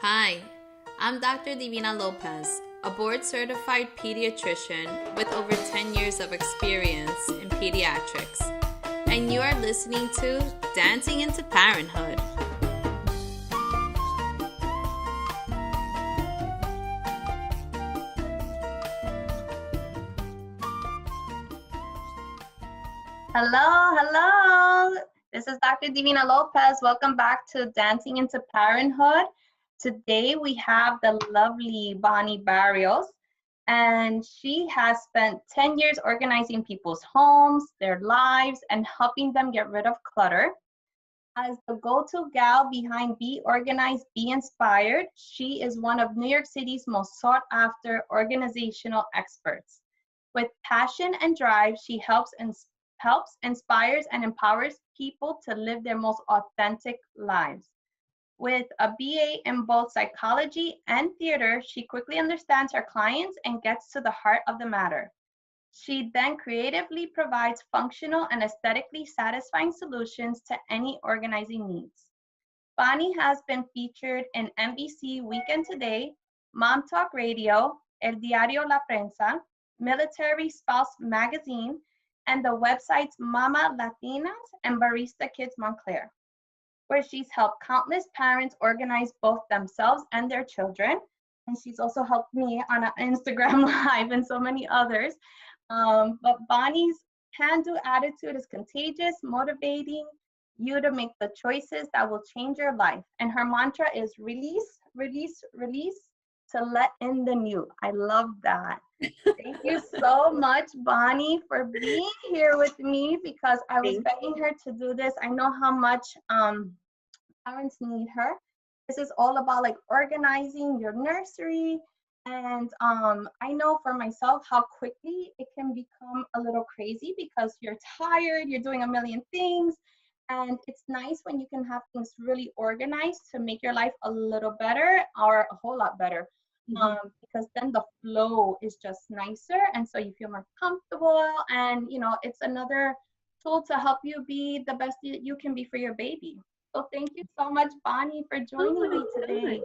Hi, I'm Dr. Divina Lopez, a board-certified pediatrician with over 10 years of experience in pediatrics, and you are listening to Dancing Into Parenthood. Hello. This is Dr. Divina Lopez. Welcome back to Dancing Into Parenthood. Today we have the lovely Bonnie Barrios, and she has spent 10 years organizing people's homes, their lives, and helping them get rid of clutter. As the go-to gal behind Be Organized, Be Inspired, she is one of New York City's most sought-after organizational experts. With passion and drive, she helps, inspires, and empowers people to live their most authentic lives. With a BA in both psychology and theater, she quickly understands her clients and gets to the heart of the matter. She then creatively provides functional and aesthetically satisfying solutions to any organizing needs. Bonnie has been featured in NBC Weekend Today, Mom Talk Radio, El Diario La Prensa, Military Spouse Magazine, and the websites Mama Latinas and Barista Kids Montclair, where she's helped countless parents organize both themselves and their children. And she's also helped me on an Instagram Live and so many others. But Bonnie's can-do attitude is contagious, motivating you to make the choices that will change your life. And her mantra is release, release, release to let in the new. I love that. Thank you so much, Bonnie, for being here with me, because I was begging her to do this. I know how much parents need her. This is all about like organizing your nursery. And I know for myself how quickly it can become a little crazy because you're tired, you're doing a million things. And it's nice when you can have things really organized to make your life a little better or a whole lot better. Because then the flow is just nicer. And so you feel more comfortable. And, you know, it's another tool to help you be the best that you can be for your baby. So thank you so much, Bonnie, for joining me today.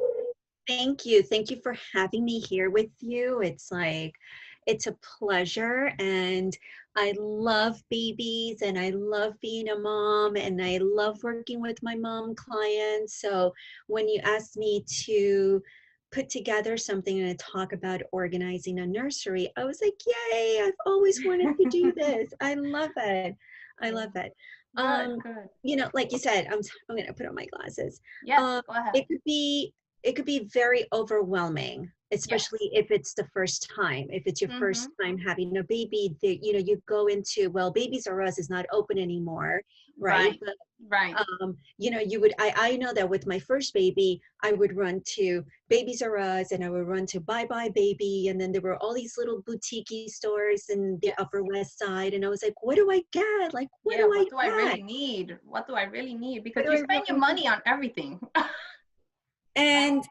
Thank you. Thank you for having me here with you. It's a pleasure, and I love babies, and I love being a mom, and I love working with my mom clients. So when you asked me to put together something and talk about organizing a nursery, I was like, yay, I've always wanted to do this. I love it. I love it. Good. You know, like you said, I'm going to put on my glasses. Yes, go ahead. It could be very overwhelming, especially if it's the first time. If it's your first time having a baby, you go into, well, Babies R Us is not open anymore, right? But, I know that with my first baby, I would run to Babies R Us, and I would run to Bye Bye Baby, and then there were all these little boutique stores in the Upper West Side, and I was like, what do I get? Like, what do I really need? What do I really need? Because you spend your money on everything. And,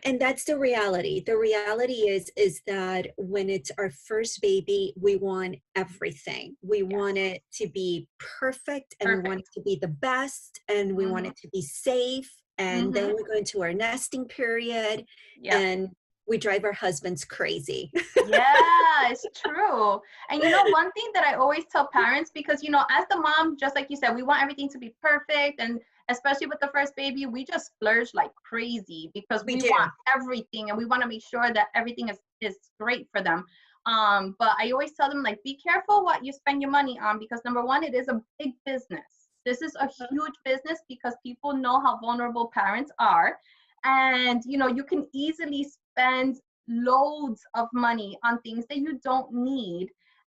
and that's the reality. The reality is that when it's our first baby, we want everything. We want it to be perfect, and we want it to be the best, and we want it to be safe. And then we go into our nesting period, and we drive our husbands crazy. Yeah, it's true. And one thing that I always tell parents, because, as the mom, just like you said, we want everything to be perfect. And especially with the first baby, we just splurge like crazy because we want everything, and we want to make sure that everything is great for them. But I always tell them, like, be careful what you spend your money on, because number one, it is a big business. This is a huge business because people know how vulnerable parents are. And, you can easily spend loads of money on things that you don't need.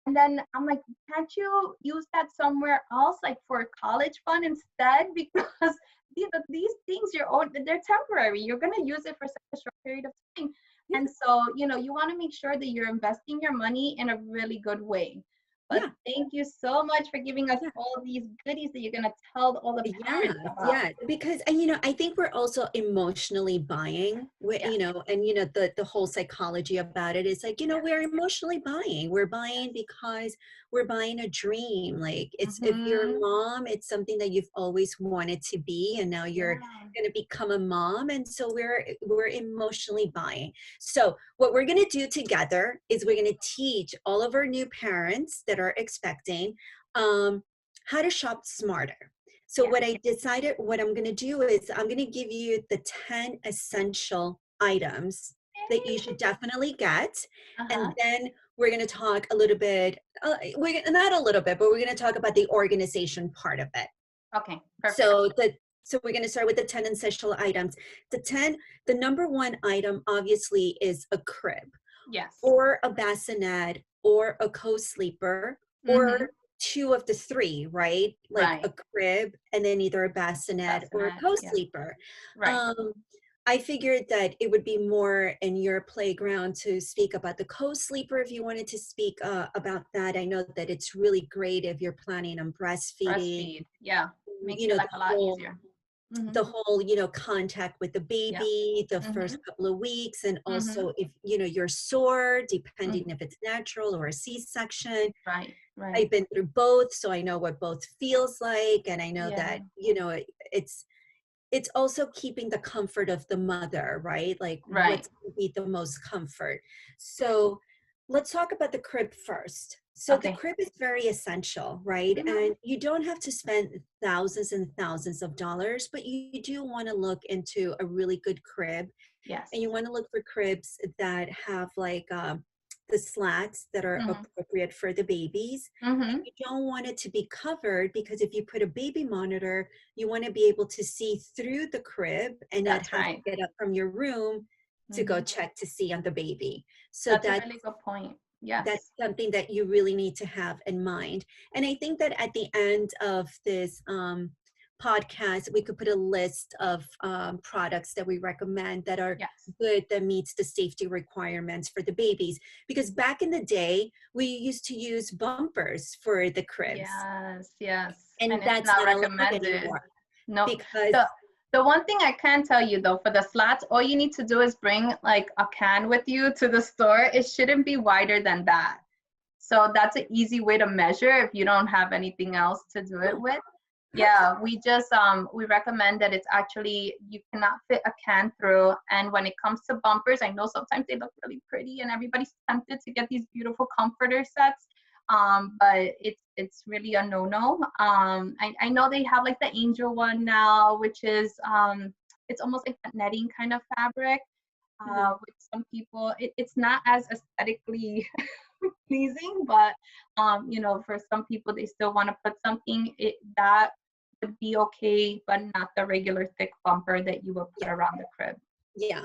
And then I'm like, can't you use that somewhere else, like for a college fund instead? Because these things they're temporary. You're going to use it for such a short period of time. And so, you want to make sure that you're investing your money in a really good way. But Yeah. thank you so much for giving us Yeah. all these goodies that you're going to tell all the Yeah, parents about. yeah, because and I think we're also emotionally buying, Yeah. and the whole psychology about it is like, Yeah. we're emotionally buying. We're buying because we're buying a dream. Like if you're a Mhm. mom, it's something that you've always wanted to be, and now you're Yeah. going to become a mom, and so we're emotionally buying. So what we're going to do together is we're going to teach all of our new parents that are expecting how to shop smarter. So Yeah. what I decided, what I'm going to do is I'm going to give you the 10 essential items that you should definitely get. Uh-huh. And then we're going to talk a little bit, not a little bit, but we're going to talk about the organization part of it. Okay. Perfect. So we're going to start with the 10 essential items. The number one item obviously is a crib Yes. or a bassinet or a co-sleeper Mm-hmm. or two of the three, right? Like Right. a crib and then either a bassinet or a Bassinet. Yeah. co-sleeper. Right. Um, I figured that it would be more in your playground to speak about the co-sleeper if you wanted to speak about that. I know that it's really great if you're planning on breastfeeding, Breastfeed. Yeah. Makes your the life a lot whole easier. Mm-hmm. the whole contact with the Yeah. baby the Mm-hmm. first couple of weeks, and Mm-hmm. also if you're sore, depending Mm-hmm. if it's natural or a C-section. Right. Right. I've been through both, so I know what both feels like, and I know Yeah. that it's also keeping the comfort of the mother, right? Like Right. what's going to be the most comfort. So let's talk about the crib first. So the Okay. crib is very essential, right? Mm-hmm. And you don't have to spend thousands and thousands of dollars, but you do want to look into a really good crib, Yes. and you want to look for cribs that have like the slats that are Mm-hmm. appropriate for the babies. And Mm-hmm. you don't want it to be covered, because if you put a baby monitor, you want to be able to see through the crib and not That's have to right. get up from your room to go Mm-hmm. check to see on the baby. So That's a really good point. that's Yes. something that you really need to have in mind. And I think that at the end of this podcast, we could put a list of products that we recommend that are Yes. good, that meets the safety requirements for the babies. Because back in the day, we used to use bumpers for the cribs, Yes. Yes. and And it's that's not not allowed recommended. anymore No. because, The the one thing I can tell you though, for the slats, all you need to do is bring like a can with you to the store. It shouldn't be wider than that. So that's an easy way to measure if you don't have anything else to do it oh, with. Yeah, perfect. we just we recommend that it's actually, you cannot fit a can through. And when it comes to bumpers, I know sometimes they look really pretty and everybody's tempted to get these beautiful comforter sets. But it's really a no-no. I know they have like the angel one now, which is it's almost like that netting kind of fabric. Mhm. With some people, it's not as aesthetically pleasing, but for some people, they still want to put something that would be okay, but not the regular thick bumper that you would put Yeah. around the crib. Yeah.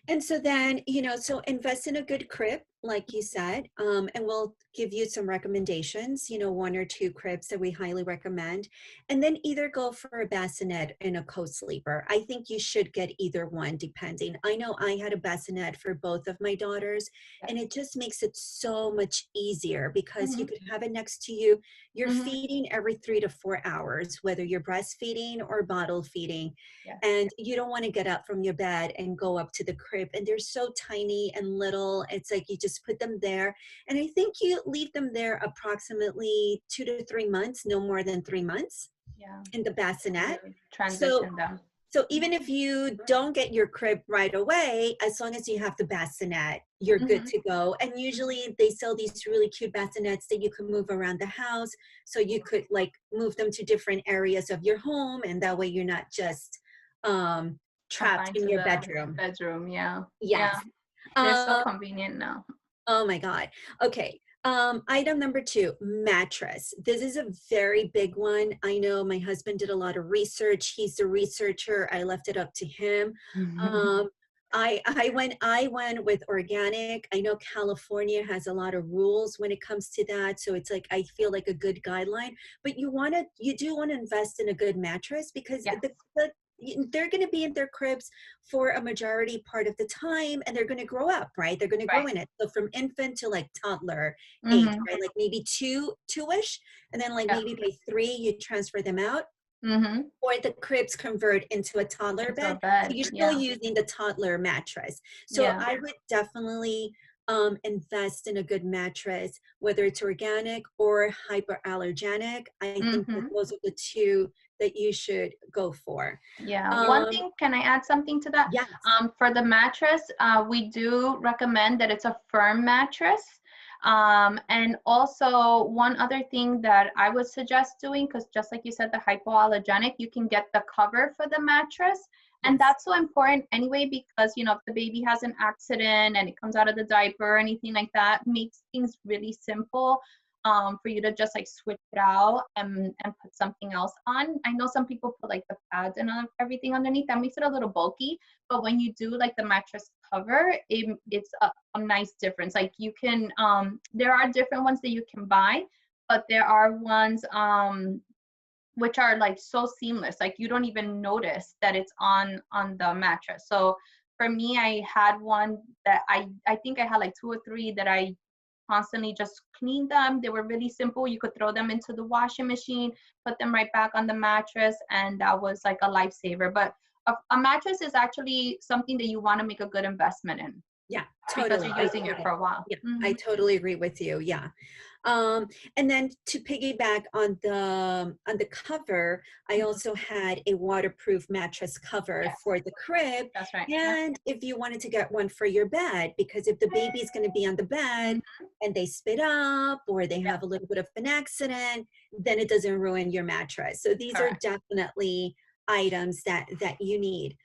And so then, so invest in a good crib, like you said, and we'll give you some recommendations, one or two cribs that we highly recommend. And then either go for a bassinet and a co-sleeper. I think you should get either one, depending. I know I had a bassinet for both of my daughters, Yes. and it just makes it so much easier because you Hmm. could have it next to you. You're Hmm. feeding every 3 to 4 hours, whether you're breastfeeding or bottle feeding, Yes. and you don't want to get up from your bed and go up to the crib, and they're so tiny and little. It's like you just put them there, and I think you leave them there approximately 2 to 3 months, no more than 3 months, Yeah. in the You bassinet. so transition them. so even if you don't get your crib right away, as long as you have the bassinet, you're good Hmm. to go. And usually they sell these really cute bassinets that you can move around the house, so you could like move them to different areas of your home, and that way you're not just um trapped Confined in to your the bedroom. bedroom. Yeah. Yes. Yeah. They're so uh, convenient now. oh my god. Okay. Item number 2, mattress. This is a very big one. I know my husband did a lot of research. He's the researcher. I left it up to him. um, I went with organic. I know California has a lot of rules when it comes to that, so it's like I feel like a good guideline. But you do want to invest in a good mattress, because Yes. the they're going to be in their cribs for a majority part of the time, and they're going to grow up, right? They're going to grow Right. in it. So from infant to like toddler age, Mm-hmm. right? Like maybe two-ish, and then like Yeah. maybe by 3, you transfer them out, Mm-hmm. or the cribs convert into a toddler Into a bed. So bed. you're still Yeah. using the toddler mattress. So Yeah. I would definitely invest in a good mattress, whether it's organic or hyperallergenic. I think that Mm-hmm. those are the two that you should go for. Yeah. One Um, thing, can I add something to that? yes, For the mattress, we do recommend that it's a firm mattress. And also one other thing that I would suggest doing, because just like you said, the hypoallergenic, you can get the cover for the mattress. And yes, that's so important anyway, because, you know, if the baby has an accident and it comes out of the diaper or anything like that, makes things really simple for you to just like switch it out and put something else on. I know some people put like the pads and everything underneath. That makes it a little bulky. But when you do like the mattress cover, it's a nice difference. Like you can, there are different ones that you can buy, but there are ones which are like so seamless, like you don't even notice that it's on the mattress. So for me, I had one that I think I had like 2 or 3 that I constantly just cleaned them. They were really simple. You could throw them into the washing machine, put them right back on the mattress, and that was like a lifesaver. But a mattress is actually something that you want to make a good investment in yeah, because totally. you're using it for a while. Yeah, I Mm-hmm. totally agree with you. Yeah. And then to piggyback on the cover, I Mm-hmm. also had a waterproof mattress cover Yes, for the crib. that's right. Yeah. And if you wanted to get one for your bed, because if the baby's going to be on the bed Mm-hmm. and they spit up or they Yeah, have a little bit of an accident, then it doesn't ruin your mattress. So these are correct. definitely items that you need.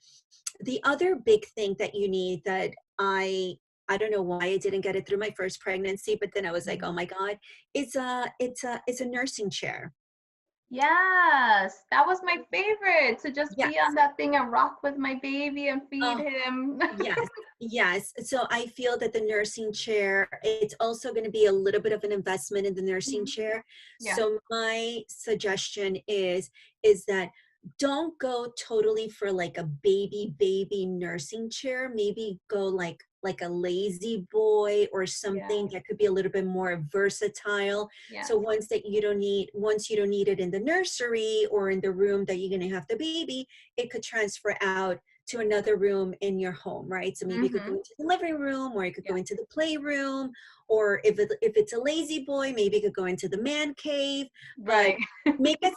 The other big thing that you need that I don't know why I didn't get it through my first pregnancy, but then I was like, Mhm. oh my God, it's a nursing chair. Yes, that was my favorite, to just be on Yes. that thing and rock with my baby and feed Oh, him. yes. Yes. So I feel that the nursing chair, it's also going to be a little bit of an investment in the nursing Mhm. chair. Yeah. So my suggestion is that don't go totally for like a baby nursing chair. Maybe go like a lazy boy or Yeah. something that could be a little bit more versatile. Yes. So once you don't need it in the nursery or in the room that you're going to have the baby, it could transfer out to another room in your home, right? So maybe you could go Mhm. into the living room, or you could Yeah. go into the playroom, or if it's a lazy boy, maybe you could go into the man cave. But Right. make a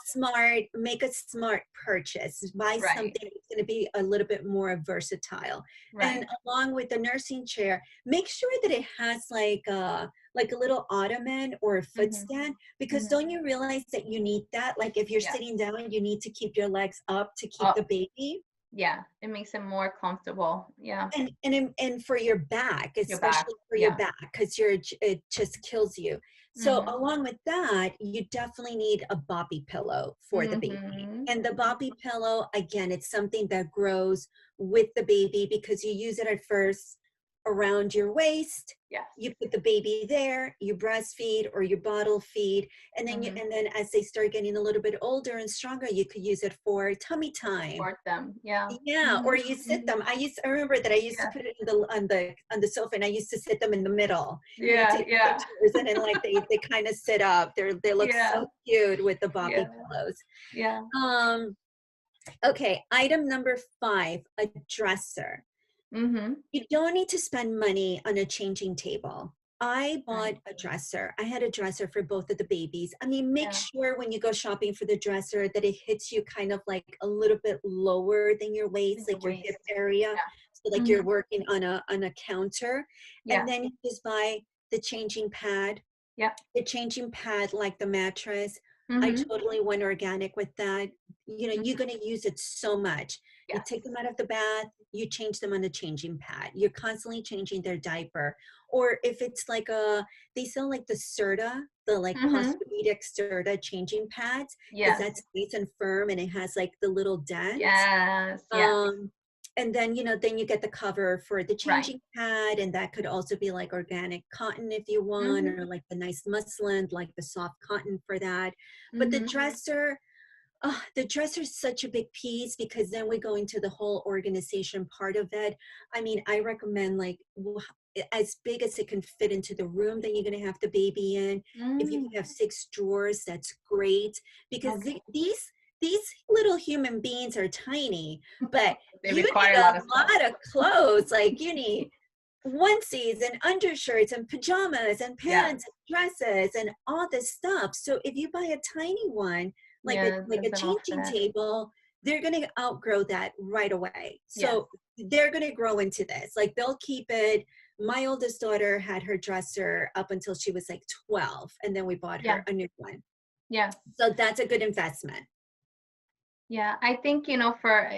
smart purchase. Buy Right. something that's going to be a little bit more versatile. Right. And along with the nursing chair, make sure that it has like a little ottoman or a Mhm. footstand, because Mhm. don't you realize that you need that? Like if you're Yes. sitting down, you need to keep your legs up to keep Oh, the baby. yeah. It makes it more comfortable. Yeah. And for your back, Your back. especially for your Yeah. back, because it just kills you. So Mhm. along with that, you definitely need a boppy pillow for the baby. Mhm. And the boppy pillow, again, it's something that grows with the baby, because you use it at first around your waist. Yes. You put the baby there, you breastfeed or you bottle feed, Mhm. and then as they start getting a little bit older and stronger, you could use it for tummy time. Support them. Yeah. Yeah, or Mhm. you sit Mhm. them. I remember that I used to Yeah. put it in on the sofa, and I used to sit them in the middle. You know, Yeah. take the Yeah. pictures, and then like they kind of sit up. They look Yeah. so cute with the Yeah. boppy pillows. Yeah. Um, okay, item number 5, a dresser. Mhm. You don't need to spend money on a changing table. I bought Right. a dresser. I had a dresser for both of the babies. I mean, make Yeah. sure when you go shopping for the dresser that it hits you kind of like a little bit lower than your waist, With the like your hip waist. area. Yeah. So like you're Mhm. working on a counter. And Yeah. then you just buy the changing pad, Yeah. like the mattress. I Mhm. totally went organic with that. You know, Mhm. you're going to use it so much. You Yes. take them out of the bath, you change them on the changing pad. You're constantly changing their diaper. Or if it's like they sell like the Serta, the like Mhm. Posturepedic Serta changing pads, because Yes. that's nice and firm and it has like the little dents. Yes. Yes. Um, and then, then you get the cover for the Right. changing pad, and that could also be like organic cotton if you want, Mhm. or like the nice muslin, like the soft cotton for that. But the Mhm. dresser, The dresser is such a big piece because then we go into the whole organization part of it. I mean, I recommend like as big as it can fit into the room that you're going to have the baby in. If you Mm, can have 6 drawers, that's great because okay. these little human beings are tiny, but They you require need a a lot of stuff. lot of clothes. Like you need onesies and undershirts and pajamas and Yeah. pants and dresses and all this stuff. So if you buy a tiny one, Yeah, like a doesn't all changing fit. table, they're going to outgrow that right away. Yes. So they're going to grow into this. Like they'll keep it. My oldest daughter had her dresser up until she was like 12, and then we bought Yeah. her a new one. Yes. So that's a good investment. Yeah, I think, for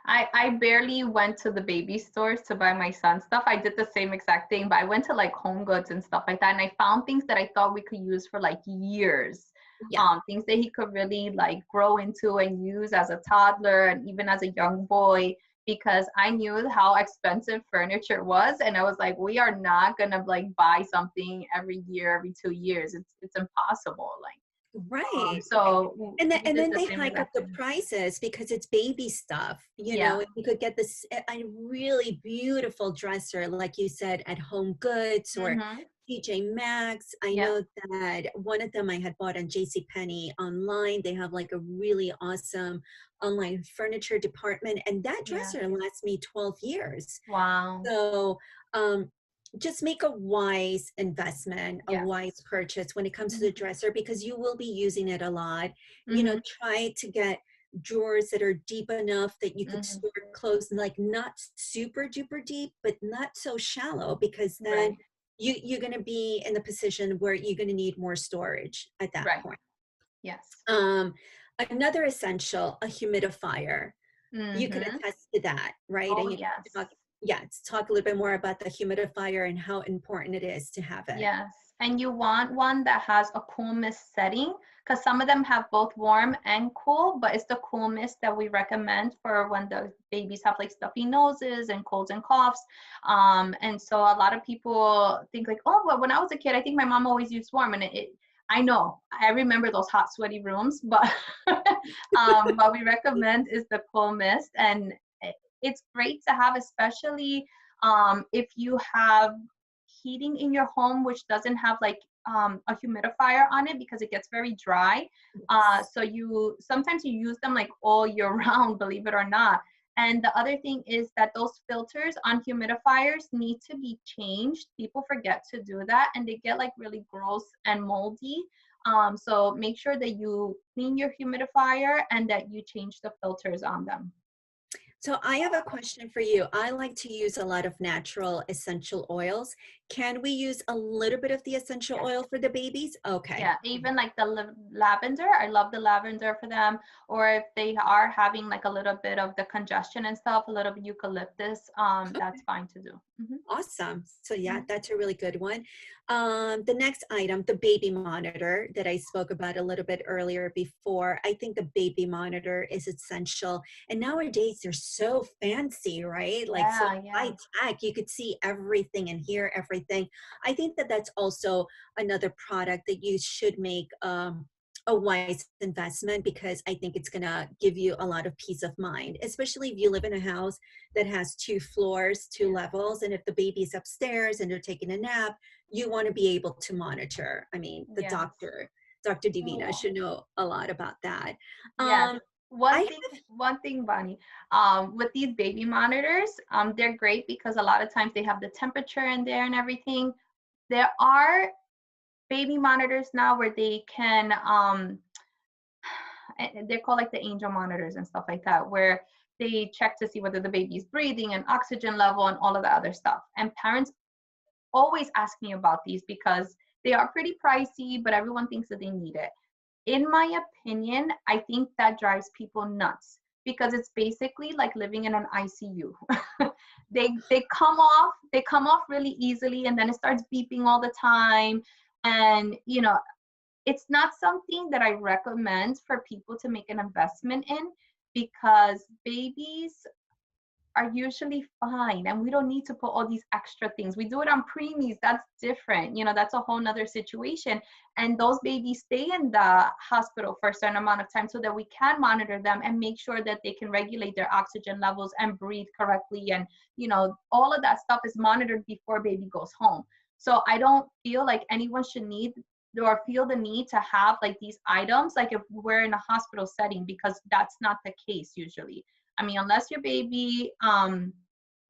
I barely went to the baby stores to buy my son stuff. I did the same exact thing, but I went to like Home Goods and stuff like that, and I found things that I thought we could use for like years. Yeah. Things that he could really like grow into and use as a toddler and even as a young boy, because I knew how expensive furniture was, and I was like, we are not gonna like buy something every year, every 2 years. It's impossible. Like, Right. so we And did then the they same hike up exact the thing. prices because it's baby stuff, Yeah. and you could get this a really beautiful dresser, like you said, at Home Goods or Mm-hmm. TJ Maxx. I Yeah. know that one of them I had bought on JCPenney online. They have like a really awesome online furniture department, and that Yeah. dresser lasts me 12 years. Wow. So um, just make a wise investment, a Yes. wise purchase when it comes to Mm-hmm. the dresser because you will be using it a lot. Mm-hmm. Try to get drawers that are deep enough that you could Mm-hmm. store clothes, like not super duper deep, but not so shallow because then Right. you're going to be in the position where you're going to need more storage at that Right. point. Yes. Um, Another essential, a humidifier. You could Mm-hmm. attest to that, right? Oh, And you yes. talk, yeah, let's talk a little bit more about the humidifier and how important it is to have it. Yes. And you want one that has a cool mist setting, because some of them have both warm and cool, but it's the cool mist that we recommend for when the babies have like stuffy noses and colds and coughs. And so a lot of people think like, oh, well, when I was a kid, I think my mom always used warm, and I know, I remember those hot, sweaty rooms, but what we recommend is the cool mist, and it's great to have, especially if you have heating in your home which doesn't have like a humidifier on it, because it gets very dry. So you sometimes you use them like all year round, believe it or not. And the other thing is that those filters on humidifiers need to be changed. People forget to do that, and they get like really gross and moldy. So make sure that you clean your humidifier and that you change the filters on them. So I have a question for you. I like to use a lot of natural essential oils. Can we use a little bit of the essential Yes. oil for the babies? Okay. Yeah, even like the lavender, I love the lavender for them. Or if they are having like a little bit of the congestion and stuff, a little bit eucalyptus, that's fine to do. Hmm. Awesome. So yeah, Hmm. that's a really good one. The next item, the baby monitor that I spoke about a little bit earlier before. I think the baby monitor is essential. And nowadays they're so fancy, right? Like so Yeah, yeah. high tech. You could see everything and hear everything. I think that that's also another product that you should make a wise investment because I think it's going to give you a lot of peace of mind, especially if you live in a house that has 2 floors, two Yeah. levels. And if the baby's upstairs and they're taking a nap, you want to be able to monitor. I mean, the Yes. Dr. Divina Oh, should know a lot about that. yes. Um, I One have, thing, one thing, Bonnie, with these baby monitors, they're great because a lot of times they have the temperature in there and everything. There are baby monitors now where they can and they're called like the angel monitors and stuff like that, where they check to see whether the baby's breathing and oxygen level and all of the other stuff. And parents always ask me about these because they are pretty pricey, but everyone thinks that they need it. In my opinion, I think that drives people nuts because it's basically like living in an ICU. They come off really easily, and then it starts beeping all the time. And it's not something that I recommend for people to make an investment in, because babies are usually fine, and we don't need to put all these extra things. We do it on preemies, that's different. That's a whole nother situation. And those babies stay in the hospital for a certain amount of time so that we can monitor them and make sure that they can regulate their oxygen levels and breathe correctly. And, all of that stuff is monitored before baby goes home. So I don't feel like anyone should need or feel the need to have like these items, like if we're in a hospital setting, because that's not the case usually. I mean, unless your baby,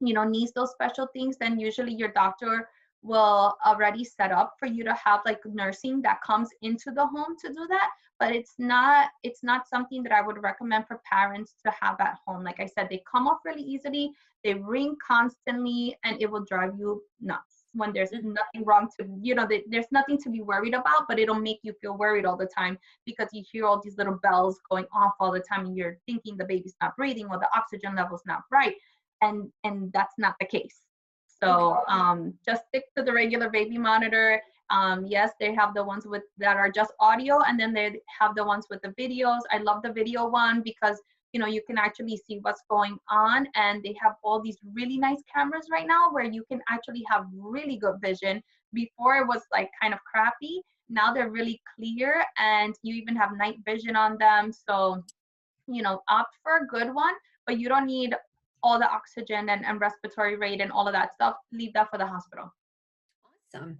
needs those special things, then usually your doctor will already set up for you to have like nursing that comes into the home to do that. But it's not something that I would recommend for parents to have at home. Like I said, they come off really easily, they ring constantly, and it will drive you nuts when there's nothing wrong to, there's nothing to be worried about, but it'll make you feel worried all the time because you hear all these little bells going off all the time and you're thinking the baby's not breathing or the oxygen level's not right. And that's not the case. So just stick to the regular baby monitor. Yes, they have the ones that are just audio, and then they have the ones with the videos. I love the video one because you can actually see what's going on, and they have all these really nice cameras right now where you can actually have really good vision. Before it was like kind of crappy. Now they're really clear, and you even have night vision on them. So, opt for a good one, but you don't need all the oxygen and respiratory rate and all of that stuff. Leave that for the hospital. Awesome.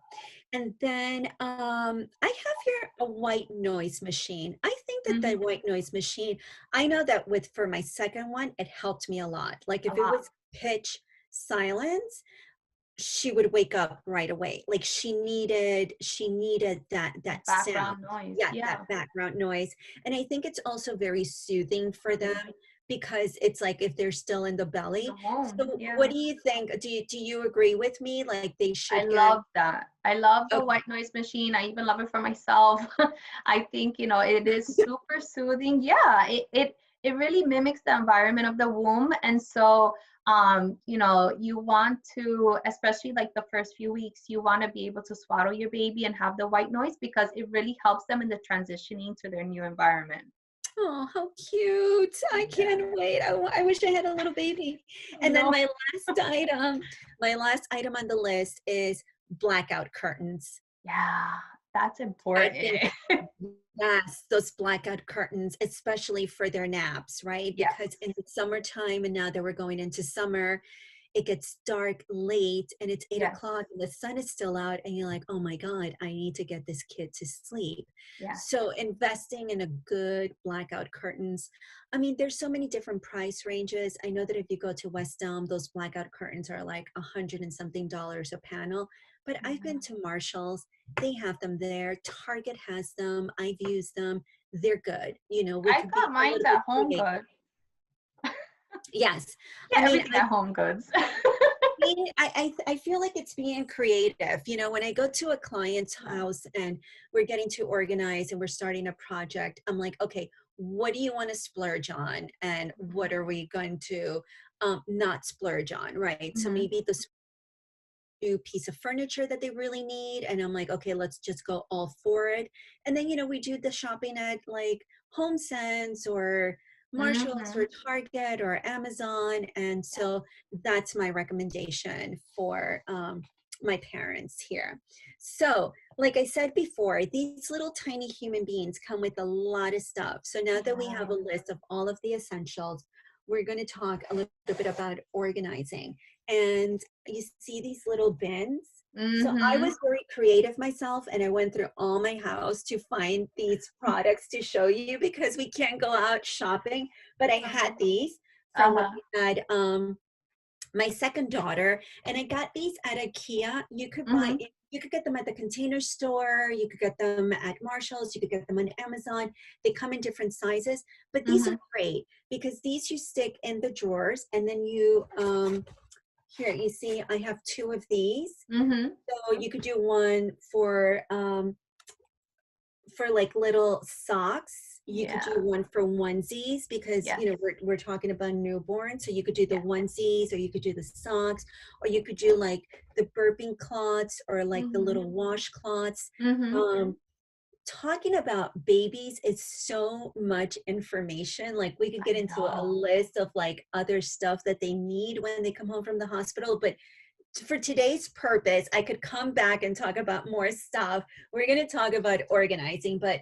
And then I have here a white noise machine. I think that the white noise machine, I know that for my second one, it helped me a lot. Like if it was pitch silence, she would wake up right away. Like she needed that background sound. Noise. Yeah, that background noise. And I think it's also very soothing for them because it's like if they're still in the belly. So what do you think? Do you agree with me? Like they should love that. I love the white noise machine. I even love it for myself. I think, it is super soothing. Yeah, it really mimics the environment of the womb. And so, you want to, especially like the first few weeks, you want to be able to swaddle your baby and have the white noise because it really helps them in the transitioning to their new environment. Oh, how cute. I can't wait. I wish I had a little baby. And then my last item on the list is blackout curtains. Yeah, that's important. Yes, those blackout curtains, especially for their naps, right? Because in the summertime, and now that we're going into summer, it gets dark late and it's 8 o'clock and the sun is still out and you're like, oh my God, I need to get this kid to sleep. So investing in a good blackout curtains. I mean, there's so many different price ranges. I know that if you go to West Elm, those blackout curtains are like $100 and something a panel. But I've been to Marshall's. They have them there. Target has them. I've used them. They're good. I got mine at Home Goods. Yes. Everything at Home Goods. I feel like it's being creative. When I go to a client's house and we're getting to organize and we're starting a project, I'm like, okay, what do you want to splurge on? And what are we going to not splurge on, right? So maybe the new piece of furniture that they really need. And I'm like, okay, let's just go all for it. And then, we do the shopping at like HomeSense or Marshall's or Target or Amazon. And so that's my recommendation for my parents here. So like I said before, these little tiny human beings come with a lot of stuff. So now that we have a list of all of the essentials, we're going to talk a little bit about organizing. And you see these little bins. So I was very creative myself, and I went through all my house to find these products to show you because we can't go out shopping. But I had these from when we had my second daughter, and I got these at IKEA. You could buy, you could get them at the Container Store, you could get them at Marshall's, you could get them on Amazon. They come in different sizes, but these are great because these you stick in the drawers, and then you here, you see, I have 2 of these. So you could do one for like little socks. You could do one for onesies because, we're talking about newborn. So you could do the onesies, or you could do the socks, or you could do like the burping cloths or like the little washcloths. talking about babies is so much information. Like we could get I into a know. list of like other stuff that they need when they come home from the hospital. But for today's purpose, I could come back and talk about more stuff. We're going to talk about organizing, but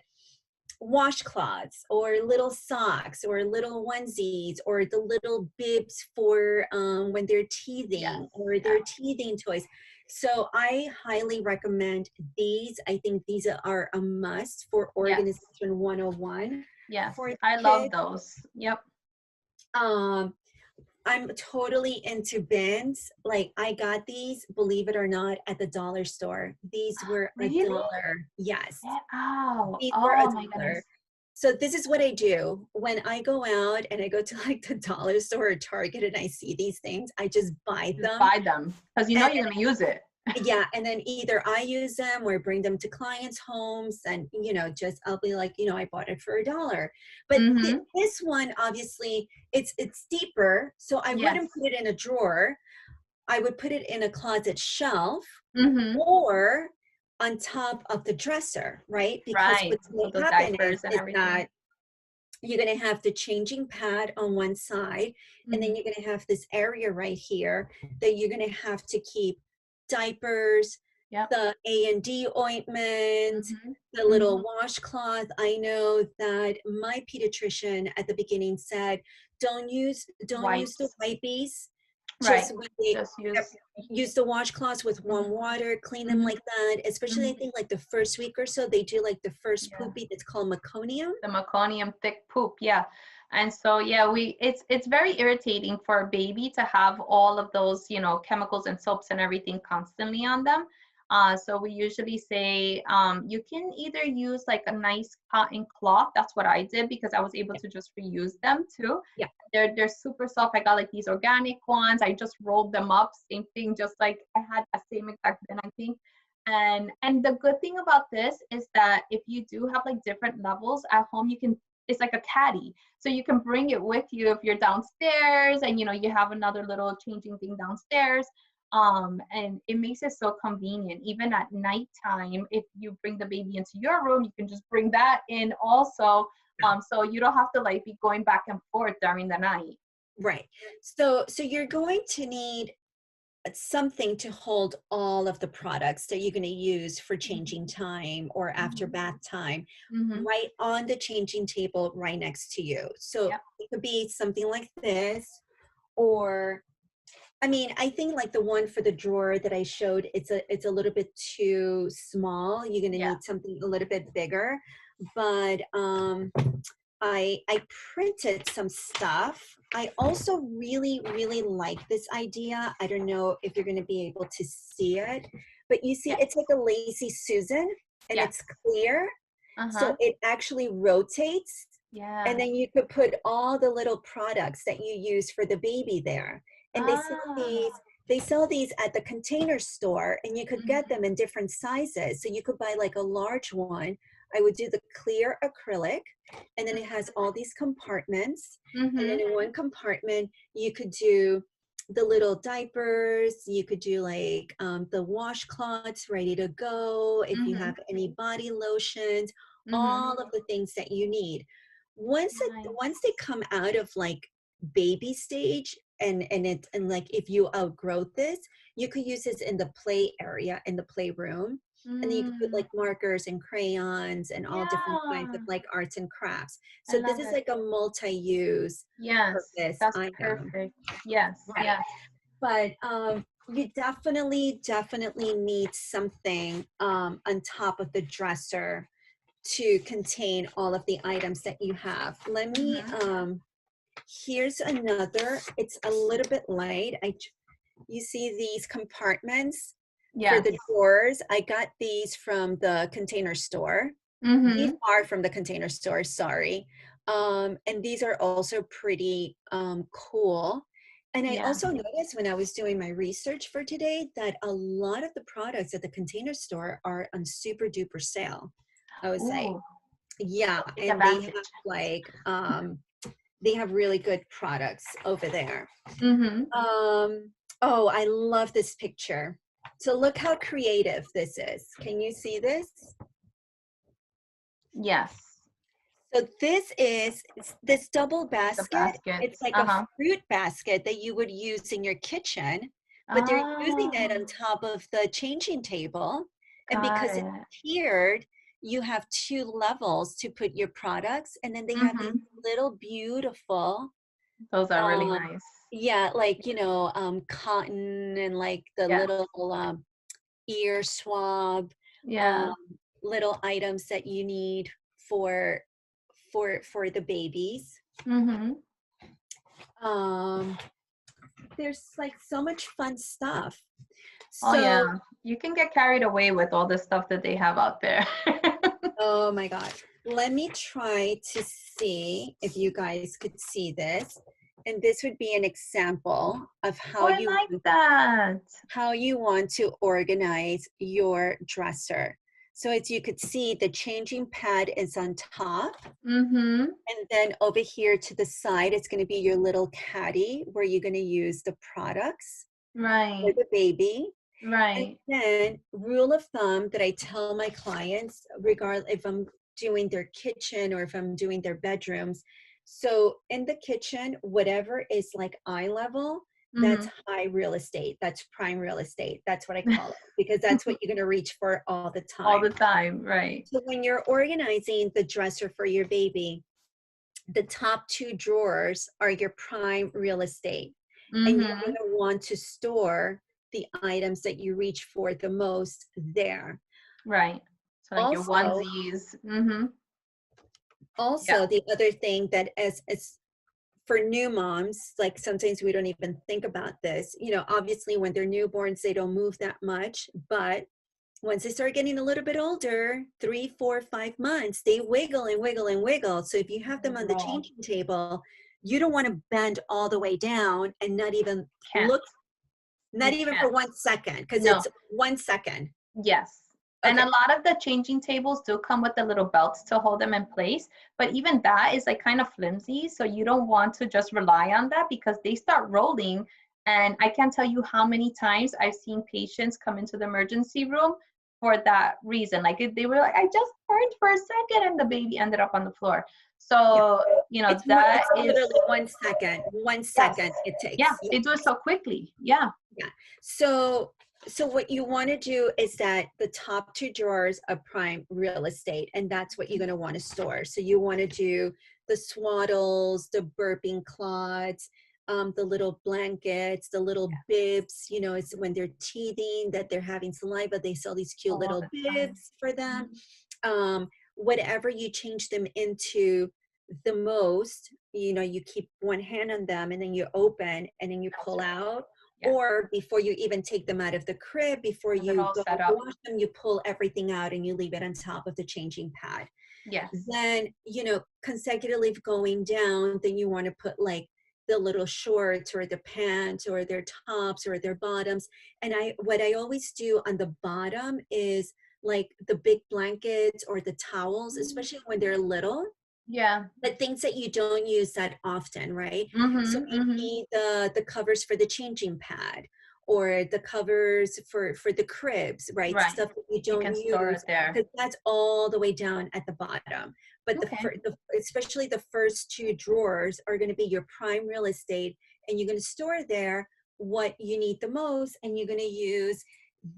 washcloths or little socks or little onesies or the little bibs for when they're Yes. teething or Yeah. their teething toys. So I highly recommend these. I think these are a must for Yes. Organization 101 Yes. for the I love kids. those. Yep. Um, I'm totally into bins. Like I got these, believe it or not, at the dollar store. These were a Really? dollar. Yes. Yeah. Oh, These were a oh my dollar. goodness. So this is what I do when I go out and I go to like the dollar store or Target and I see these things, I just buy Just them. buy them because you know And you're gonna use it. yeah, and then either I use them or bring them to clients' homes and just I'll be like, I bought it for a dollar. But Mm-hmm. this one obviously it's deeper, so I Yes. wouldn't put it in a drawer. I would put it in a closet shelf Mm-hmm. or on top of the dresser, right? Because Right. what's going So to the happen diapers and is everything. that you're going to have the changing pad on one side, and then Mm-hmm. you're going to have this area right here that you're going to have to keep diapers, Yep. the A&D ointment, Mm-hmm. the Mm-hmm. little washcloth. I know that my pediatrician at the beginning said, don't use the Wipes. wipies. Right. Just when they Just use. use the washcloths with warm Mm-hmm. water, clean them Mm-hmm. like that. Especially I Mm-hmm. think like the first week or so, they do like the first Yeah. poopy that's called meconium. The meconium thick poop, yeah. And so yeah, it's very irritating for a baby to have all of those, chemicals and soaps and everything constantly on them. So we usually say you can either use like a nice cotton cloth. That's what I did because I was able to just reuse them too. Yeah. They're super soft. I got like these organic ones. I just rolled them up. Same thing, just like I had that same exact bin, I think. And the good thing about this is that if you do have like different levels at home, it's like a caddy. So you can bring it with you if you're downstairs and you have another little changing thing downstairs. And it makes it so convenient. Even at nighttime, if you bring the baby into your room, you can just bring that in also. So you don't have to like be going back and forth during the night. Right. So you're going to need something to hold all of the products that you're going to use for changing time or after bath time Mm-hmm. right on the changing table right next to you. So Yep. it could be something like this, or I mean, I think like the one for the drawer that I showed, it's a little bit too small. You're going to Yeah. need something a little bit bigger. But I printed some stuff. I also really, really like this idea. I don't know if you're going to be able to see it, but you see, Yeah. it's like a lazy Susan, and Yeah. it's clear. Uh-huh. So it actually rotates, Yeah. and then you could put all the little products that you use for the baby there. And Ah. they sell these at the Container Store, and you could get Mhm. them in different sizes. So you could buy like a large one. I would do the clear acrylic, and then it has all these compartments. And then Mhm. in one compartment, you could do the little diapers. You could do like the washcloths ready to go. If you have Mhm. any body lotions, Mhm. all of the things that you need. Nice. Once they come out of like baby stage, and like if you outgrow this, you could use this in the play area in the playroom, and then you could put Mm. like markers and crayons and all different kinds of Yeah. like arts and crafts. I So this love is it. like a multi-use Yes. purpose That's item, perfect. Yes. right? Yes. But you definitely need something on top of the dresser to contain all of the items that you have. Let me Mhm. here's another. It's a little bit light. You see these compartments for Yes. the drawers. I got these from the Container Store. These Mhm. are from the Container Store, sorry. And these are also pretty cool. And I Yeah. also noticed when I was doing my research for today that a lot of the products at the Container Store are on super duper sale. I would say, Ooh. yeah, Take and they advantage. have like they have really good products over there. Mhm. Um, oh, I love this picture. So look how creative this is. Can you see this? Yes. So this double The basket. It's baskets. like a Uh-huh. fruit basket that you would use in your kitchen, but they're using it on Oh, top of the changing table. And got because it's it. tiered, you have two levels to put your products. And then they have these Mm-hmm. little beautiful, Those are really um, nice. yeah, like, cotton and like the Yes. little ear swab, um, Yeah. little items that you need for for the babies. Mm-hmm. Um, there's like so much fun stuff. Oh So, yeah. You can get carried away with all the stuff that they have out there. oh my God. Let me try to see if you guys could see this. And this would be an example of Oh, I like that. how you want to organize your dresser. So as you could see, the changing pad is on top. Mm-hmm. And then over here to the side, it's going to be your little caddy where you're going to use the products for Right. the baby. And Right. then rule of thumb that I tell my clients, regardless if I'm doing their kitchen or if I'm doing their bedrooms. So in the kitchen, whatever is like eye level, that's Mm-hmm. high real estate. That's prime real estate. That's what I call it, because that's what you're going to reach for all the All time. the time. Right. So when you're organizing the dresser for your baby, the top two drawers are your prime real estate. And you're Mm-hmm. going to want to store the items that you reach for the most there. Right. So like your Also, onesies. Mm-hmm. Yeah. also the other thing that as for new moms, like sometimes we don't even think about this, obviously when they're newborns, they don't move that much, but once they start getting a little bit older, 3, 4, 5 months, they wiggle and wiggle and wiggle. So if you have them on the Overall. changing table, you don't want to bend all the way down and not even Can't. look, not You even for can't. 1 second, because No. it's 1 second. Yes. And a Okay. lot of the changing tables do come with the little belts to hold them in place, but even that is like kind of flimsy. So you don't want to just rely on that because they start rolling. And I can't tell you how many times I've seen patients come into the emergency room for that reason. Like they were like, I just turned for a second and the baby ended up on the floor. Yeah. So, that It's is, literally 1 second. One yes. second it Yeah, takes. they do it so quickly. Yeah. Yeah. So what you want to do is that the top two drawers are prime real estate, and that's what you're going to want to store. So you want to do the swaddles, the burping cloths, the little blankets, the little bibs. It's when they're teething that they're having saliva, they sell these cute All little the time. bibs for them. Mhm. Whatever you change them into the most, you keep one hand on them and then you open and then you That's pull right. out. Yes. Or before you even take them out of the crib, before Have it you all go set up. wash them, you pull everything out and you leave it on top of the changing pad. Yes. Then, consecutively going down, then you want to put like the little shorts or the pants or their tops or their bottoms. And what I always do on the bottom is like the big blankets or the towels, especially when they're little, Yeah. but things that you don't use that often, right? So Mm-hmm. Mm-hmm. maybe the covers for the changing pad or the covers for the cribs, right? Right. Stuff that you You don't can store it use, there. because that's all the way down at the bottom. But Okay. especially the first two drawers are going to be your prime real estate, and you're going to store there what you need the most, and you're going to use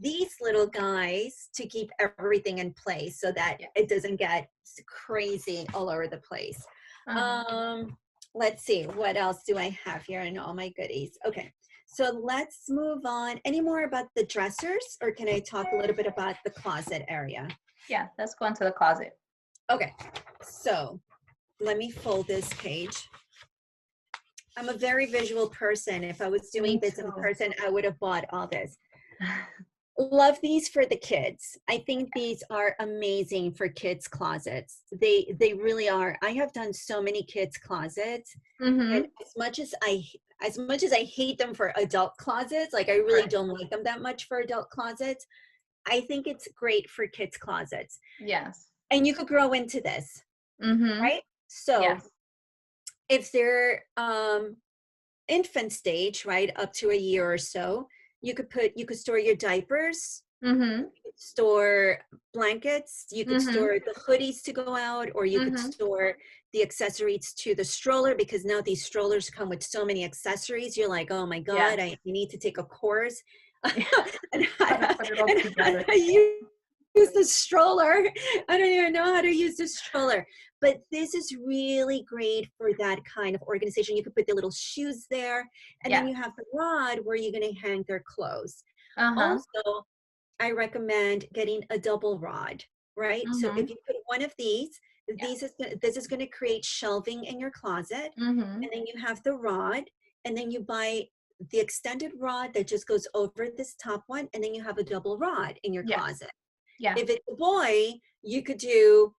these little guys to keep everything in place so that Yeah. it doesn't get crazy all over the place. Um, let's see, what else do I have here in all my goodies? Okay, so let's move on. Any more about the dressers, or can I talk a little bit about the closet area? Yeah. Let's go into the closet. Okay, so let me fold this page. I'm a very visual person. If I was doing Me this in too. person, I would have bought all this. Love these for the kids. I think these are amazing for kids closets. They really are. I have done so many kids closets, Mm-hmm. and as much as I hate them for adult closets, like I really Right. don't like them that much for adult closets, I think it's great for kids closets. Yes. And you could grow into this, Mm-hmm. right? So Yes. if they're infant stage, right, up to a year or so, you could store your diapers Mm-hmm. You could store blankets, you could Mm-hmm. store the hoodies to go out, or you could Mm-hmm. store the accessories to the stroller, because now these strollers come with so many accessories. You're like, oh my God, Yes. I need to take a course Yeah. and How to put it all how together. to use the stroller. I don't even know how to use the stroller. But this is really great for that kind of organization. You could put the little shoes there, and then Yeah. you have the rod where you're going to hang their clothes. Uh-huh. Also, I recommend getting a double rod, right? So Mm-hmm. if you put one of these, Yeah. this is going to create shelving in your closet, Mm-hmm. and then you have the rod, and then you buy the extended rod that just goes over this top one, and then you have a double rod in your Yes. closet. Yeah. If it's a boy, you could do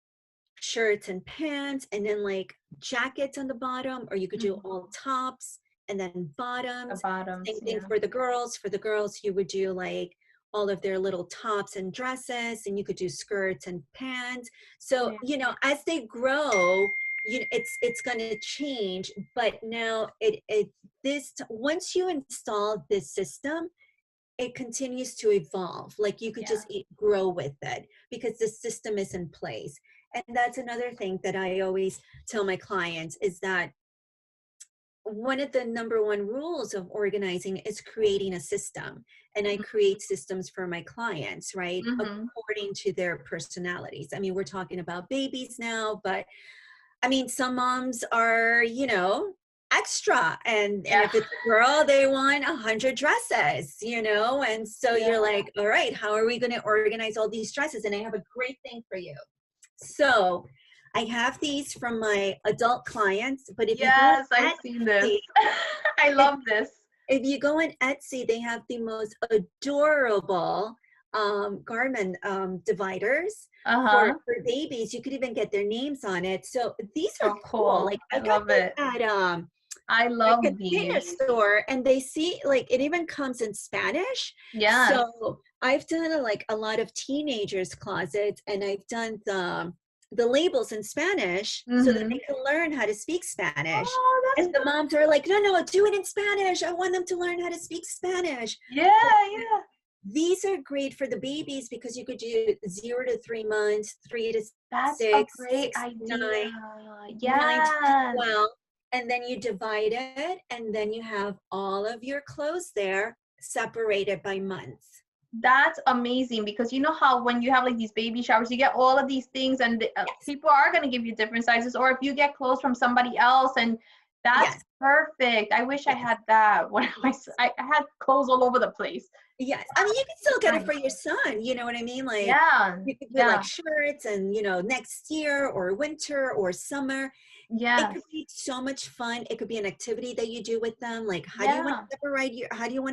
shirts and pants, and then like jackets on the bottom, or you could do Mm-hmm. all tops and then The bottoms. bottoms. Same thing Yeah. for the girls. For the girls, you would do like all of their little tops and dresses, and you could do skirts and pants. So, Yeah. you know, as they grow, it's going to change. But now once you install this system, it continues to evolve. Like you could Yeah. just grow with it because the system is in place. And that's another thing that I always tell my clients is that one of the number one rules of organizing is creating a system. And I create systems for my clients, right? Mm-hmm. According to their personalities. I mean, we're talking about babies now, but I mean, some moms are, you know, extra, and Yeah. if it's a girl, they want 100 dresses, you know, and so Yeah. you're like, all right, how are we going to organize all these dresses? And I have a great thing for you. So I have these from my adult clients, but if you go on Yes, I've seen this. Etsy, I if, love this. if you go on Etsy, they have the most adorable garment dividers Uh-huh. for babies. You could even get their names on it. So these are So cool. cool. Like I I got love this it. at I a love container these. store, and they see like it even comes in Spanish. Yes. So I've done like a lot of teenagers closets, and I've done the labels in Spanish so that Mm-hmm. they can learn how to speak Spanish. Oh, that's And the moms are like, no, no, do it in Spanish. I want them to learn how to speak Spanish. yeah, So yeah. these are great for the babies because you could do 0 to 3 months, 3 to That's a 6, great 6 to idea. 9, 9 to Yes. 12, and then you divide it, and then you have all of your clothes there separated by months. That's amazing because you know how when you have like these baby showers, you get all of these things and Yes. people are going to give you different sizes, or if you get clothes from somebody else, and that's Yes. perfect. I wish I Yes. had that when I had clothes all over the place. Yes. I mean, you can still get it for your son. You know what I mean? Like Yeah. you could do Yeah. like shirts and, you know, next year or winter or summer. It Yes. could be so much fun. It could be an activity that you do with them. Like, how do you want Yeah.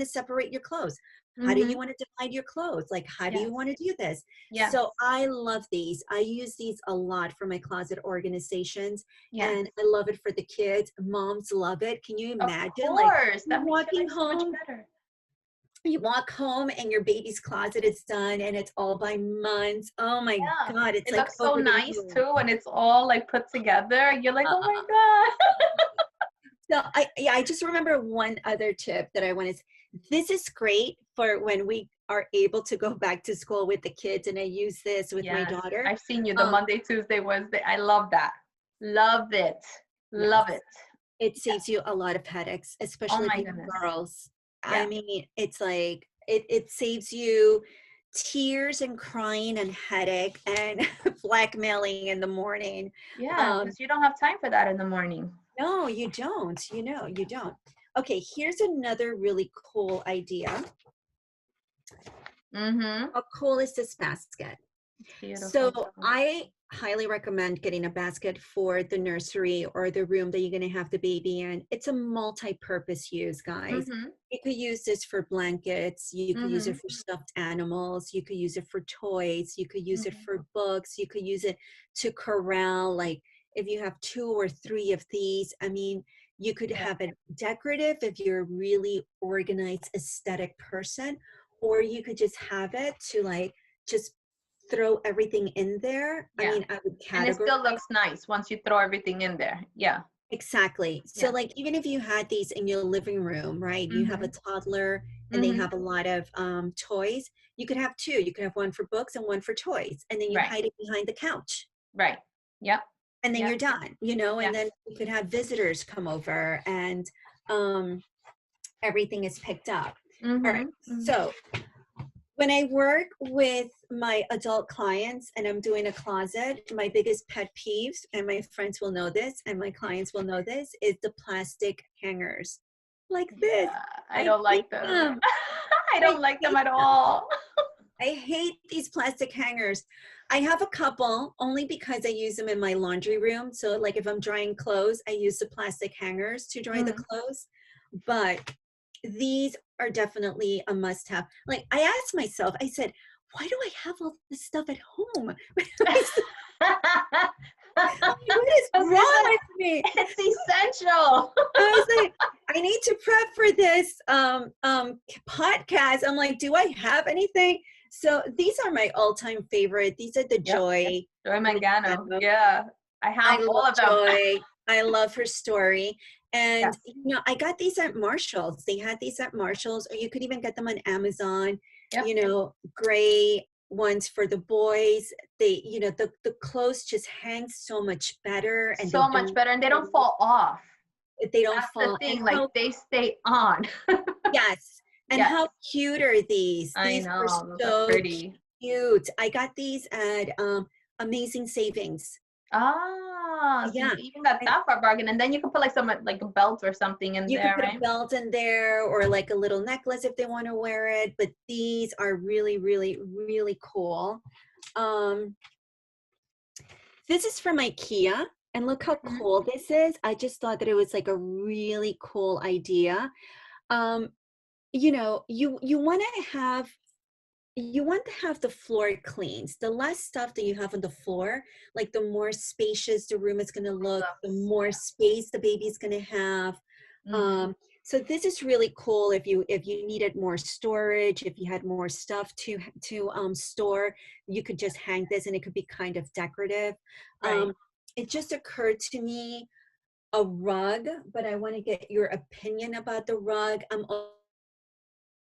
to separate your clothes? How do Mm-hmm. you want to divide your clothes? Like, how do Yes. you want to do this? Yes. So I love these. I use these a lot for my closet organizations, Yes. and I love it for the kids. Moms love it. Can you Of imagine? Like course. That makes your walking life so much home, better. you walk home and your baby's closet is done, and it's all by months. Oh my Yeah. God, it's It like looks so over the nice moon. too when it's all like put together. You're like, oh my Uh, God. So I just remember one other tip that I wanted. This is great for when we are able to go back to school with the kids, and I use this with my Yes, daughter. I've seen you the Monday, Tuesday, Wednesday. I love that. Love it. Love Yes, it. it saves you a lot of headaches, Oh especially if my you have goodness. girls. I Yeah. mean, it's like it saves you tears and crying and headache and blackmailing in the morning. Yeah, Um, because you don't have time for that in the morning. no, you don't. You know, you don't. Okay, here's another really cool idea. Mm-hmm. How cool is this basket? It's beautiful. So too. I highly recommend getting a basket for the nursery or the room that you're going to have the baby in. It's a multi-purpose use, guys. Mm-hmm. You could use this for blankets. You could use Mm-hmm. it for stuffed animals. You could use it for toys. You could use it Mm-hmm. for books. You could use it to corral. Like if you have 2 or 3 of these, I mean, you could Yeah. have it decorative if you're a really organized aesthetic person, or you could just have it to like just throw everything in there. Yeah. I mean, I would And it categorize. still looks nice once you throw everything in there. Yeah. Exactly. So Yeah. like even if you had these in your living room, right? You have a Mm-hmm. toddler and they have a lot of toys. You could have two. You could have one for books and one for toys, and then you Right. hide it behind the couch. Right. Yep. And then Yep. you're done, you know, and Yeah. then you could have visitors come over and everything is picked up. All right. So when I work with my adult clients and I'm doing a closet, my biggest pet peeves, and my friends will know this and my clients will know this, is the plastic hangers like this. I don't like them. I don't like them at all. I hate these plastic hangers. I have a couple only because I use them in my laundry room. So like if I'm drying clothes, I use the plastic hangers to dry the clothes. But these are definitely a must have. Like I asked myself, I said, why do I have all this stuff at home? What is wrong with me? It's essential. I was like, I need to prep for this podcast. I'm like, do I have anything? So these are my all-time favorite. These are the Joy. Joy Mangano. Yeah. I have all of them. Joy. I love her story. And you know, I got these at Marshall's. They had these at Marshall's, or you could even get them on Amazon. You know, gray ones for the boys. They, you know, the clothes just hang so much better, and so much better, and they don't fall off. They don't That's fall. The thing, like they stay on. Yes. And how cute are these? These I know, are so pretty. Cute. I got these at Amazing Savings. Ah, so you even got that for a bargain, and then you can put like some like a belt or something in there, right? You can put a belt in there, or like a little necklace if they want to wear it. But these are really, really, really cool. This is from IKEA, and look how cool this is. I just thought that it was like a really cool idea. You know, you want to have the floor cleaned. The less stuff that you have on the floor, like the more spacious the room is going to look, the more space the baby's going to have. So this is really cool if you needed more storage, if you had more stuff to store, you could just hang this and it could be kind of decorative. It just occurred to me, a rug, but I want to get your opinion about the rug.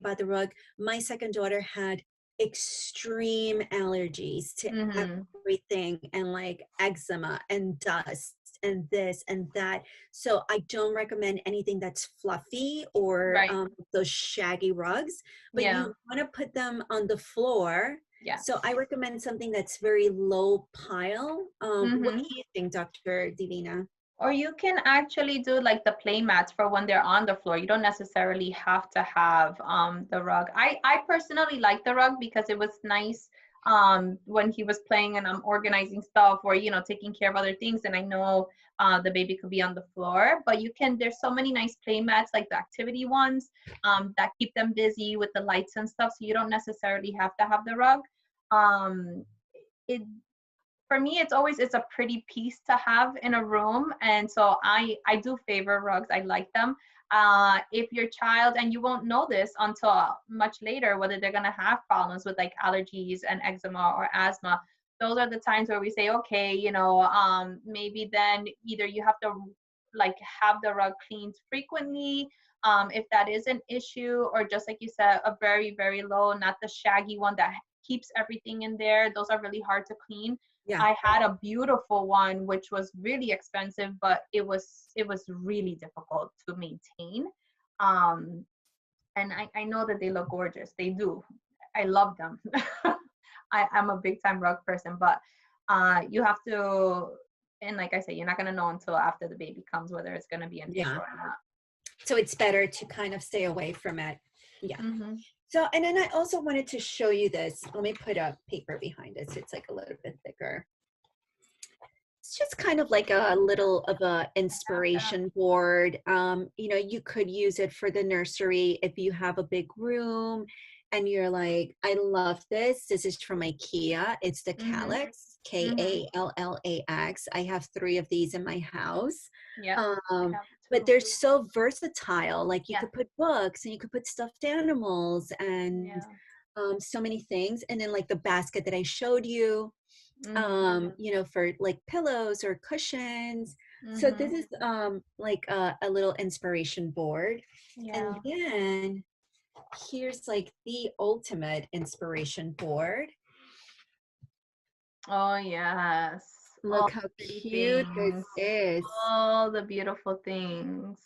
About the rug. My second daughter had extreme allergies to everything, and like eczema and dust and this and that. So I don't recommend anything that's fluffy or those shaggy rugs, but you want to put them on the floor. So I recommend something that's very low pile. What do you think, Dr. Divina? Or you can actually do like the play mats for when they're on the floor. You don't necessarily have to have the rug. I personally like the rug because it was nice when he was playing and I'm organizing stuff, or, you know, taking care of other things. And I know the baby could be on the floor, but there's so many nice play mats, like the activity ones that keep them busy with the lights and stuff. So you don't necessarily have to have the rug. For me, it's a pretty piece to have in a room. And so I do favor rugs. I like them. If your child, and you won't know this until much later, whether they're going to have problems with like allergies and eczema or asthma, those are the times where we say, okay, you know, maybe then either you have to like have the rug cleaned frequently, if that is an issue, or just like you said, a very, very low, not the shaggy one that keeps everything in there. Those are really hard to clean. I had a beautiful one, which was really expensive, but it was really difficult to maintain. And I know that they look gorgeous. They do. I love them. I'm a big time rug person, but you have to, and like I said, you're not going to know until after the baby comes whether it's going to be an issue or not. So it's better to kind of stay away from it. So, and then I also wanted to show you this. Let me put a paper behind it so it's like a little bit thicker. It's just kind of like a little of a inspiration board. You know, you could use it for the nursery if you have a big room and you're like, I love this. This is from IKEA. It's the Kallax, Kallax. I have 3 of these in my house. But they're so versatile. Like you could put books and you could put stuffed animals and so many things. And then like the basket that I showed you, you know, for like pillows or cushions. So this is like a little inspiration board. And then here's like the ultimate inspiration board. Oh, yes. All Look how pretty cute this things. is. All the beautiful things.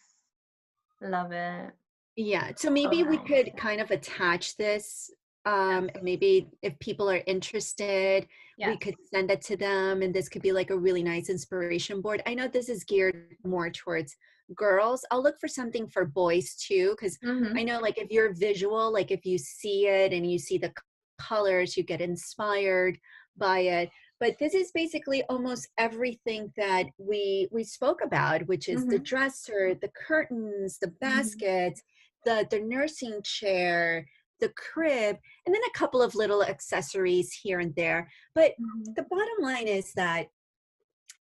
Love it. Yeah, so So maybe we nice. could kind of attach this, Yes. and maybe if people are interested, we Yes. could send it to them, and this could be like a really nice inspiration board. I know this is geared more towards girls. I'll look for something for boys too, because Mm-hmm. I know like if you're visual, like if you see it and you see the colors, you get inspired by it. But this is basically almost everything that we spoke about, which is the Mm-hmm. dresser, the curtains, the Mm-hmm. baskets, the nursing chair, the crib, and then a couple of little accessories here and there. But Mm-hmm. the bottom line is that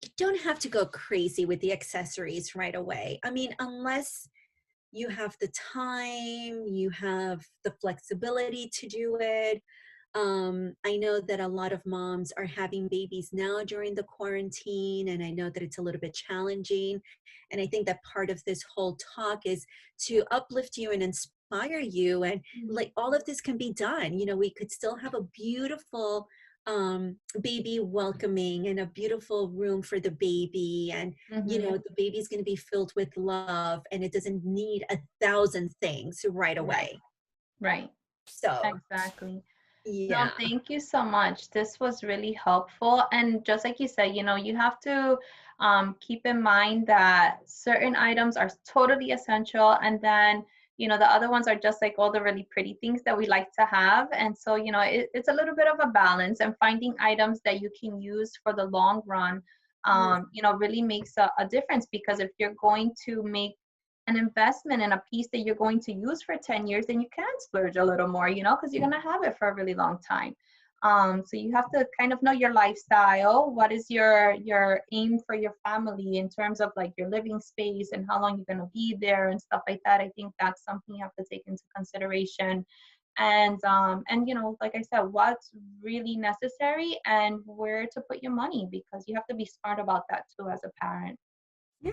you don't have to go crazy with the accessories right away. I mean, unless you have the time, you have the flexibility to do it. I know that a lot of moms are having babies now during the quarantine, and I know that it's a little bit challenging. And I think that part of this whole talk is to uplift you and inspire you. And like all of this can be done. You know, we could still have a beautiful baby welcoming and a beautiful room for the baby. And, you Mm-hmm. know, the baby's going to be filled with love and it doesn't need 1,000 things right Right. away. Right. So, Exactly. No, yeah. thank you so much. This was really helpful. And just like you said, you have to keep in mind that certain items are totally essential. And then, the other ones are just like all the really pretty things that we like to have. And so, it's a little bit of a balance, and finding items that you can use for the long run, Yes. really makes a difference. Because if you're going to make an investment in a piece that you're going to use for 10 years, then you can splurge a little more, because you're going to have it for a really long time. So you have to kind of know your lifestyle. What is your aim for your family in terms of like your living space and how long you're going to be there and stuff like that. I think that's something you have to take into consideration. And like I said, what's really necessary and where to put your money, because you have to be smart about that too as a parent. Yeah.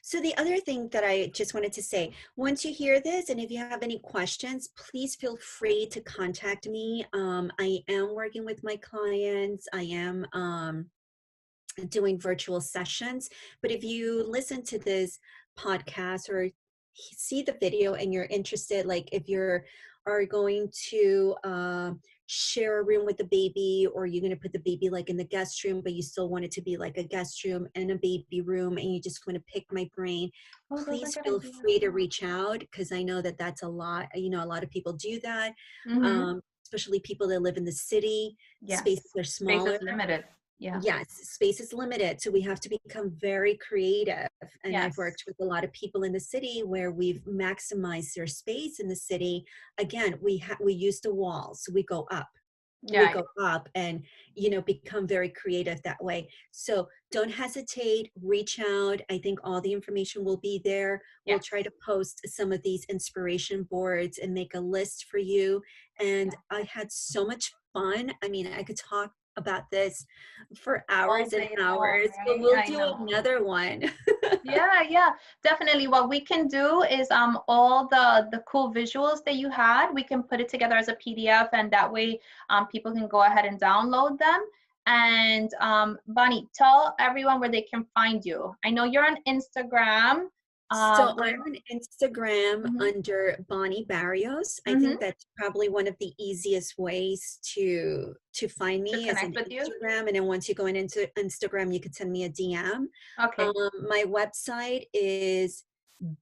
So the other thing that I just wanted to say, once you hear this, and if you have any questions, please feel free to contact me. I am working with my clients. I am doing virtual sessions. But if you listen to this podcast or see the video and you're interested, like if you're are going to share a room with the baby, or you're going to put the baby like in the guest room, but you still want it to be like a guest room and a baby room, and you just want to pick my brain, Oh, those are please good feel ideas. free to reach out, because I know that that's a lot. You know, a lot of people do that, Mm-hmm. especially people that live in the city. Yes. Spaces are Space is smaller. limited. Yeah. Yes, space is limited, so we have to become very creative. And I've Yes. worked with a lot of people in the city where we've maximized their space in the city. Again, we use the walls, so we Yeah. go up and, you know, become very creative that way. So don't hesitate, reach out. I think all the information will be there. We'll Yes. try to post some of these inspiration boards and make a list for you. And I had so much fun. I mean, I could talk about this for All hours and day long, hours, but right? we'll I do know. another one. Yeah, yeah, definitely. What we can do is all the cool visuals that you had, we can put it together as a PDF, and that way people can go ahead and download them. And Bonnie, tell everyone where they can find you. I know you're on Instagram. So Where I'm on Instagram hmm under Bonnie Barrios. I hmm think that's probably one of the easiest ways to find to me, as an connect with you. Instagram. And then once you go into Instagram, you can send me a DM. Okay. My website is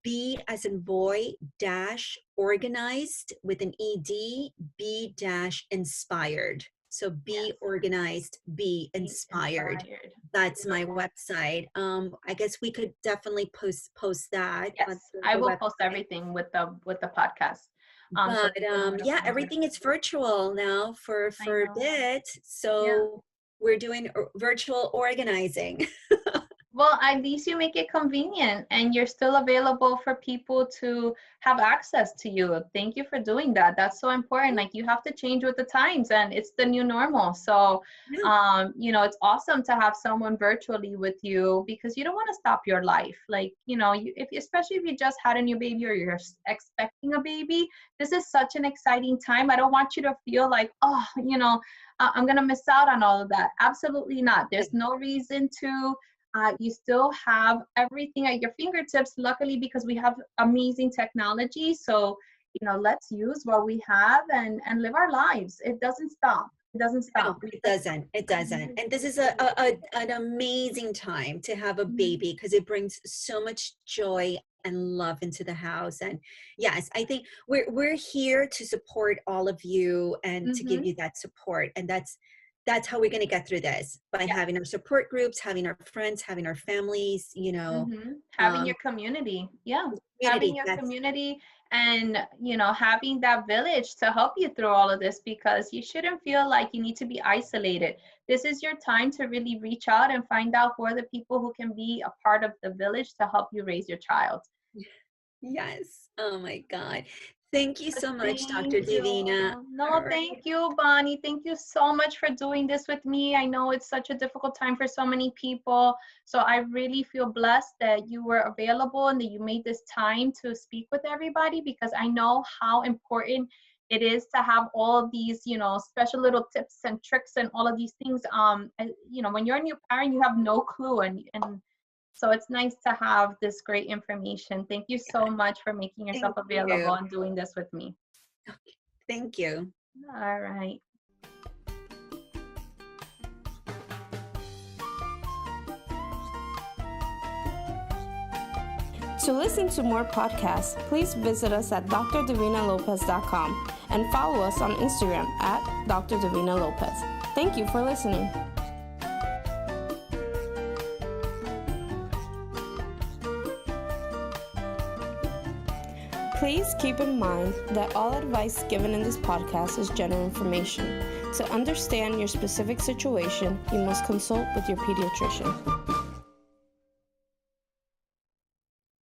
B as in boy dash organized with an ED, B dash inspired. So Yes. be organized, be Be inspired. inspired. That's my Beautiful. website. I guess we could definitely post that on Yes, I the will post website. everything with the podcast, so But people know to yeah, find you. everything is virtual now I for a know. bit. Yeah. So we're doing virtual organizing. Well, at least you make it convenient and you're still available for people to have access to you. Thank you for doing that. That's so important. Like you have to change with the times and it's the new normal. So, Yeah. it's awesome to have someone virtually with you because you don't want to stop your life. Like, especially if you just had a new baby or you're expecting a baby, this is such an exciting time. I don't want you to feel like, I'm going to miss out on all of that. Absolutely not. There's no reason to. You still have everything at your fingertips, luckily, because we have amazing technology. So, let's use what we have and live our lives. It doesn't stop. It doesn't No, stop. it doesn't. It doesn't. And this is an amazing time to have a Mhm. baby because it brings so much joy and love into the house. And yes, I think we're here to support all of you and to give Mhm. you that support. And that's how we're going to get through this, by Yeah. having our support groups, having our friends, having our families, Having your community. Yeah. Having community. your That's community and, having that village to help you through all of this because you shouldn't feel like you need to be isolated. This is your time to really reach out and find out who are the people who can be a part of the village to help you raise your child. yes. Oh my God. Thank you so much, Thank Dr. Divina. you. All No, right. thank you, Bonnie. Thank you so much for doing this with me. I know it's such a difficult time for so many people. So I really feel blessed that you were available and that you made this time to speak with everybody because I know how important it is to have all of these, special little tips and tricks and all of these things. When you're a new parent, you have no clue and so it's nice to have this great information. Thank you so much for making yourself Thank you. available and doing this with me. Thank you. All right. To listen to more podcasts, please visit us at drdivinalopez.com and follow us on Instagram at Dr. Divina Lopez. Thank you for listening. Please keep in mind that all advice given in this podcast is general information. To understand your specific situation, you must consult with your pediatrician.